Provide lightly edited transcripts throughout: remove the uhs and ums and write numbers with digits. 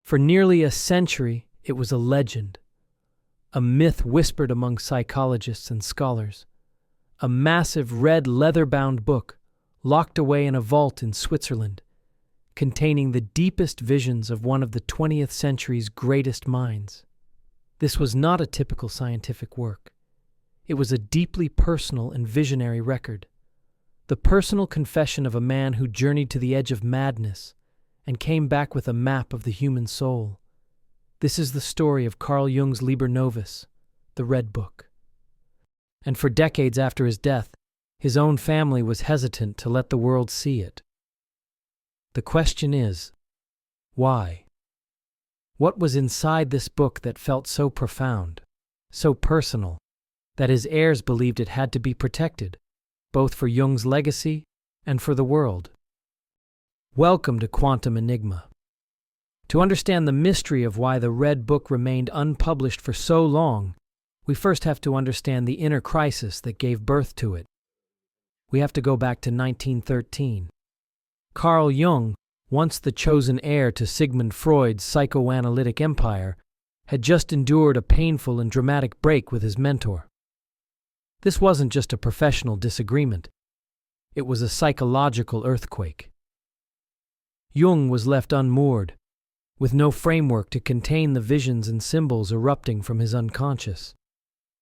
For nearly a century, it was a legend, a myth whispered among psychologists and scholars, a massive red leather-bound book locked away in a vault in Switzerland, containing the deepest visions of one of the 20th century's greatest minds. This was not a typical scientific work. It was a deeply personal and visionary record, the personal confession of a man who journeyed to the edge of madness and came back with a map of the human soul. This is the story of Carl Jung's Liber Novus, the Red Book. And for decades after his death, his own family was hesitant to let the world see it. The question is, why? What was inside this book that felt so profound, so personal, that his heirs believed it had to be protected, both for Jung's legacy and for the world? Welcome to Quantum Enigma. To understand the mystery of why the Red Book remained unpublished for so long, we first have to understand the inner crisis that gave birth to it. We have to go back to 1913. Carl Jung, once the chosen heir to Sigmund Freud's psychoanalytic empire, had just endured a painful and dramatic break with his mentor. This wasn't just a professional disagreement. It was a psychological earthquake. Jung was left unmoored, with no framework to contain the visions and symbols erupting from his unconscious.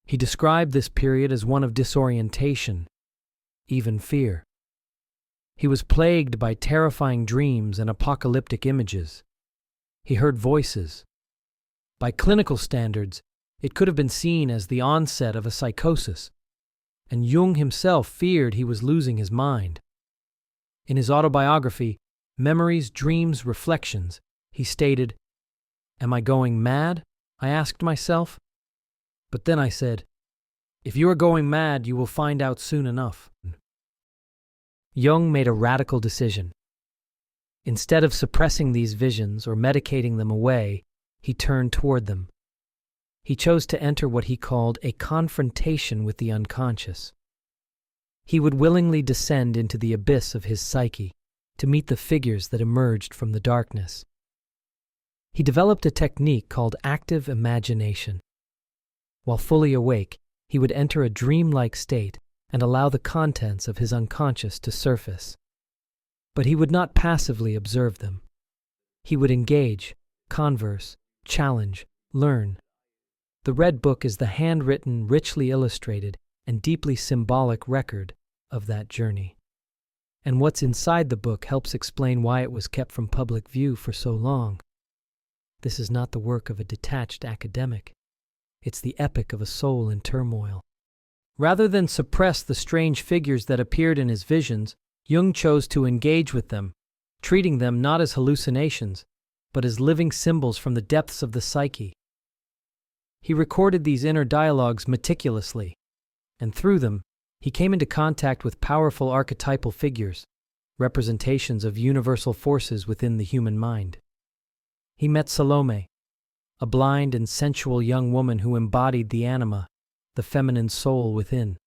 He described this period as one of disorientation, even fear. He was plagued by terrifying dreams and apocalyptic images. He heard voices. By clinical standards, it could have been seen as the onset of a psychosis, and Jung himself feared he was losing his mind. In his autobiography, Memories, Dreams, Reflections, he stated, "Am I going mad? I asked myself. But then I said, if you are going mad, you will find out soon enough." Jung made a radical decision. Instead of suppressing these visions or medicating them away, he turned toward them. He chose to enter what he called a confrontation with the unconscious. He would willingly descend into the abyss of his psyche to meet the figures that emerged from the darkness. He developed a technique called active imagination. While fully awake, he would enter a dreamlike state and allow the contents of his unconscious to surface. But he would not passively observe them. He would engage, converse, challenge, learn. The Red Book is the handwritten, richly illustrated, and deeply symbolic record of that journey. And what's inside the book helps explain why it was kept from public view for so long. This is not the work of a detached academic. It's the epic of a soul in turmoil. Rather than suppress the strange figures that appeared in his visions, Jung chose to engage with them, treating them not as hallucinations, but as living symbols from the depths of the psyche. He recorded these inner dialogues meticulously, and through them, he came into contact with powerful archetypal figures, representations of universal forces within the human mind. He met Salome, a blind and sensual young woman who embodied the anima, the feminine soul within.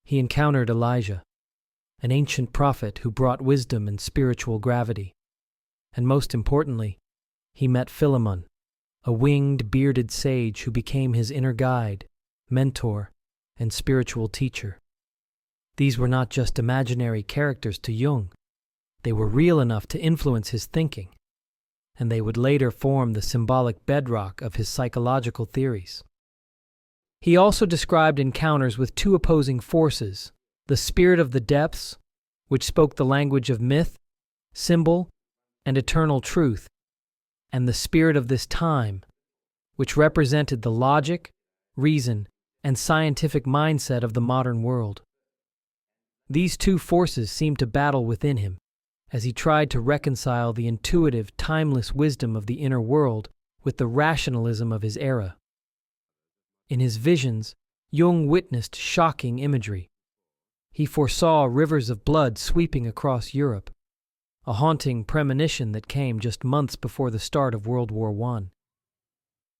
He encountered Elijah, an ancient prophet who brought wisdom and spiritual gravity. And most importantly, he met Philemon, a winged, bearded sage who became his inner guide, mentor, and spiritual teacher. These were not just imaginary characters to Jung. They were real enough to influence his thinking, and they would later form the symbolic bedrock of his psychological theories. He also described encounters with two opposing forces, the spirit of the depths, which spoke the language of myth, symbol, and eternal truth, and the spirit of this time, which represented the logic, reason, and scientific mindset of the modern world. These two forces seemed to battle within him, as he tried to reconcile the intuitive, timeless wisdom of the inner world with the rationalism of his era. In his visions, Jung witnessed shocking imagery. He foresaw rivers of blood sweeping across Europe, a haunting premonition that came just months before the start of World War I.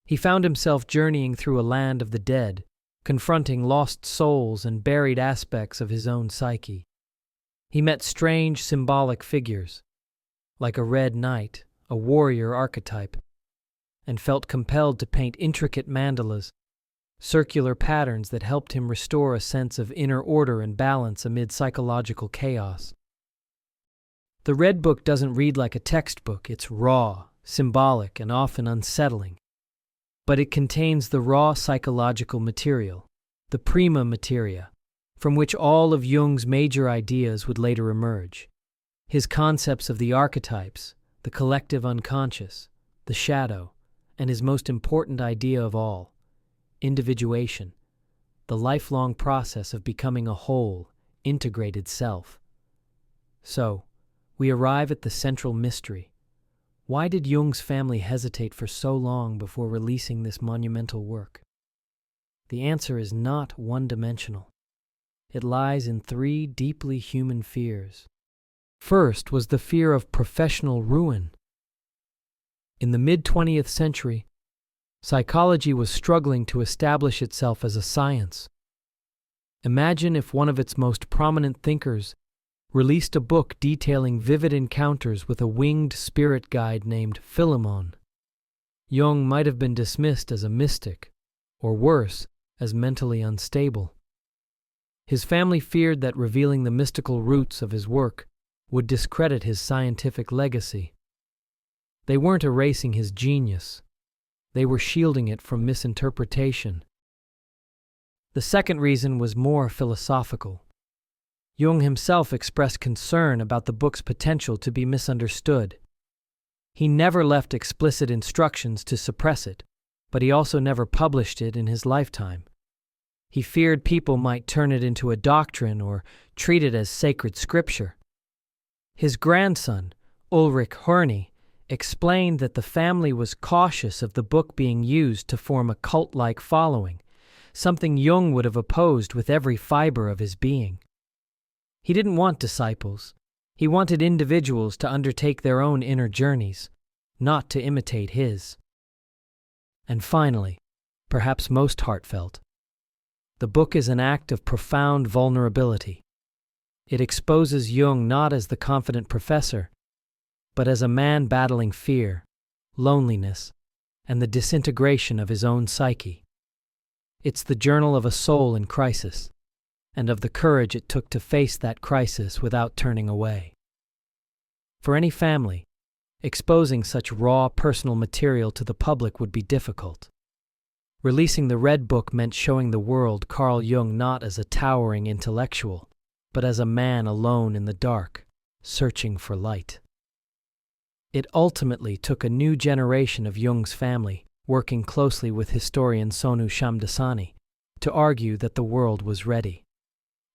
He found himself journeying through a land of the dead, confronting lost souls and buried aspects of his own psyche. He met strange symbolic figures, like a red knight, a warrior archetype, and felt compelled to paint intricate mandalas, circular patterns that helped him restore a sense of inner order and balance amid psychological chaos. The Red Book doesn't read like a textbook. It's raw, symbolic, and often unsettling. But it contains the raw psychological material, the prima materia, from which all of Jung's major ideas would later emerge. His concepts of the archetypes, the collective unconscious, the shadow, and his most important idea of all, individuation, the lifelong process of becoming a whole, integrated self. So, we arrive at the central mystery. Why did Jung's family hesitate for so long before releasing this monumental work? The answer is not one-dimensional. It lies in three deeply human fears. First was the fear of professional ruin. In the mid-20th century, psychology was struggling to establish itself as a science. Imagine if one of its most prominent thinkers released a book detailing vivid encounters with a winged spirit guide named Philemon. Jung might have been dismissed as a mystic, or worse, as mentally unstable. His family feared that revealing the mystical roots of his work would discredit his scientific legacy. They weren't erasing his genius. They were shielding it from misinterpretation. The second reason was more philosophical. Jung himself expressed concern about the book's potential to be misunderstood. He never left explicit instructions to suppress it, but he also never published it in his lifetime. He feared people might turn it into a doctrine or treat it as sacred scripture. His grandson, Ulrich Hörny, explained that the family was cautious of the book being used to form a cult-like following, something Jung would have opposed with every fiber of his being. He didn't want disciples. He wanted individuals to undertake their own inner journeys, not to imitate his. And finally, perhaps most heartfelt, the book is an act of profound vulnerability. It exposes Jung not as the confident professor, but as a man battling fear, loneliness, and the disintegration of his own psyche. It's the journal of a soul in crisis, and of the courage it took to face that crisis without turning away. For any family, exposing such raw personal material to the public would be difficult. Releasing the Red Book meant showing the world Carl Jung not as a towering intellectual, but as a man alone in the dark, searching for light. It ultimately took a new generation of Jung's family, working closely with historian Sonu Shamdasani, to argue that the world was ready.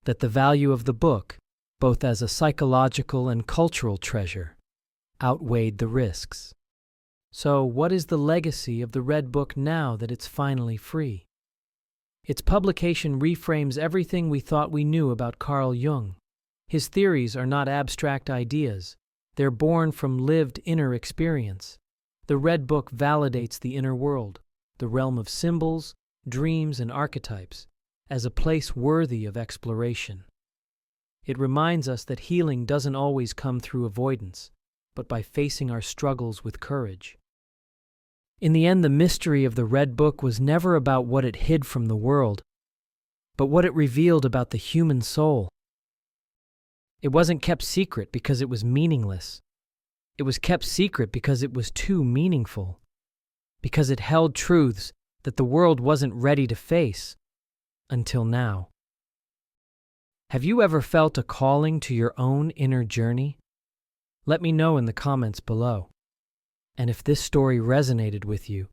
That the value of the book, both as a psychological and cultural treasure, outweighed the risks. So, what is the legacy of the Red Book now that it's finally free? Its publication reframes everything we thought we knew about Carl Jung. His theories are not abstract ideas. They're born from lived inner experience. The Red Book validates the inner world, the realm of symbols, dreams, and archetypes, as a place worthy of exploration. It reminds us that healing doesn't always come through avoidance, but by facing our struggles with courage. In the end, the mystery of the Red Book was never about what it hid from the world, but what it revealed about the human soul. It wasn't kept secret because it was meaningless. It was kept secret because it was too meaningful, because it held truths that the world wasn't ready to face. Until now. Have you ever felt a calling to your own inner journey? Let me know in the comments below. And if this story resonated with you,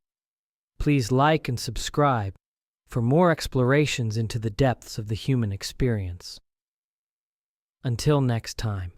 please like and subscribe for more explorations into the depths of the human experience. Until next time.